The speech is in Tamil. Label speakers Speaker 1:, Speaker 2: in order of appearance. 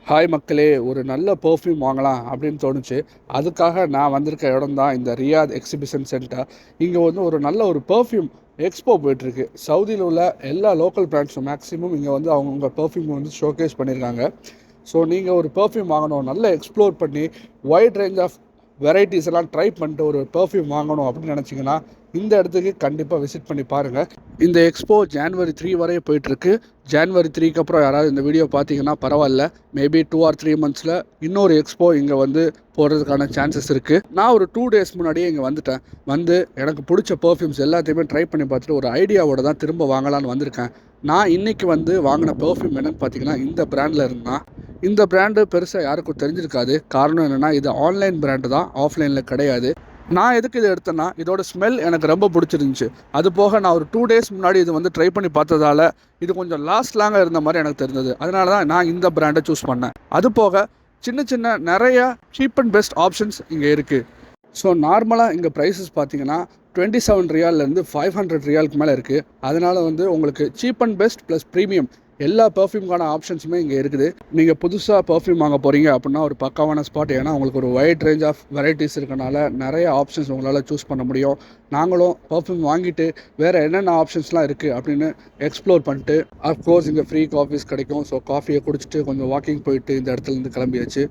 Speaker 1: ஹாய் மக்களே, ஒரு நல்ல பெர்ஃப்யூம் வாங்கலாம் அப்படின்னு தோணுச்சு. அதுக்காக நான் வந்திருக்க இடம் தான் இந்த ரியாத் எக்ஸிபிஷன் சென்டர். இங்கே வந்து ஒரு நல்ல ஒரு பெர்ஃப்யூம் எக்ஸ்போ போயிட்டுருக்கு. சவுதியில் உள்ள எல்லா லோக்கல் பிராண்ட்ஸும் மேக்ஸிமம் இங்கே வந்து அவங்கவுங்க பெர்ஃப்யூம் வந்து ஷோகேஸ் பண்ணியிருக்காங்க. ஸோ நீங்கள் ஒரு பெர்ஃப்யூம் வாங்கணும், நல்லா எக்ஸ்ப்ளோர் பண்ணி வைட் ரேஞ்ச் ஆஃப் வெரைட்டிஸ் எல்லாம் ட்ரை பண்ணிட்டு ஒரு பெர்ஃப்யூம் வாங்கணும் அப்படின்னு நினச்சிங்கன்னா இந்த இடத்துக்கு கண்டிப்பாக விசிட் பண்ணி பாருங்கள். இந்த எக்ஸ்போ ஜான்வரி 3 வரையும் போயிட்டுருக்கு. ஜான்வரி 3க்கு அப்புறம் யாராவது இந்த வீடியோ பார்த்தீங்கன்னா பரவாயில்ல, மேபி 2 or 3 monthஸில் இன்னொரு எக்ஸ்போ இங்கே வந்து போகிறதுக்கான சான்சஸ் இருக்குது. நான் ஒரு 2 days முன்னாடியே இங்கே வந்துட்டேன். வந்து எனக்கு பிடிச்ச பெர்ஃப்யூம்ஸ் எல்லாத்தையுமே ட்ரை பண்ணி பார்த்துட்டு ஒரு ஐடியாவோட தான் திரும்ப வாங்கலான்னு வந்திருக்கேன். நான் இன்றைக்கி வந்து வாங்கின பெர்ஃப்யூம் என்னென்னு பார்த்தீங்கன்னா இந்த பிராண்டில் இருந்தால் இந்த பிராண்டு பெருசாக யாருக்கும் தெரிஞ்சிருக்காது. காரணம் என்னென்னா இது ஆன்லைன் பிராண்டு தான், ஆஃப்லைனில் கிடையாது. நான் எதுக்கு இதை எடுத்தேன்னா இதோட ஸ்மெல் எனக்கு ரொம்ப பிடிச்சிருந்துச்சு. அது போக நான் ஒரு 2 days முன்னாடி இது வந்து ட்ரை பண்ணி பார்த்ததால இது கொஞ்சம் லாங்காக இருந்த மாதிரி எனக்கு தெரிஞ்சது. அதனால தான் நான் இந்த பிராண்டை சூஸ் பண்ணேன். அது போக சின்ன சின்ன நிறையா சீப் அண்ட் பெஸ்ட் ஆப்ஷன்ஸ் இங்கே இருக்குது. ஸோ நார்மலாக இங்கே ப்ரைஸஸ் பார்த்தீங்கன்னா 27 ரியால்லேருந்து 500 ரியாலுக்கு மேலே இருக்குது. அதனால் வந்து உங்களுக்கு cheap and best plus premium எல்லா பெர்ஃப்யூம்கான ஆப்ஷன்ஸுமே இங்கே இருக்குது. நீங்கள் புதுசாக பெர்ஃப்யூம் வாங்க போகிறீங்க அப்படின்னா ஒரு பக்காவான ஸ்பாட். ஏன்னா உங்களுக்கு ஒரு வைட் ரேஞ்ச் ஆஃப் வெரைட்டிஸ் இருக்கனால நிறைய ஆப்ஷன்ஸ் உங்களால் சூஸ் பண்ண முடியும். நாங்களும் பெர்ஃப்யூம் வாங்கிட்டு வேறு என்னென்ன ஆப்ஷன்ஸ்லாம் இருக்குது அப்படின்னு எக்ஸ்ப்ளோர் பண்ணிட்டு, அஃப்கோர்ஸ் இங்கே ஃப்ரீ காஃபீஸ் கிடைக்கும். ஸோ காஃபியை குடிச்சிட்டு கொஞ்சம் வாக்கிங் போயிட்டு இந்த இடத்துலேருந்து கிளம்பியாச்சு.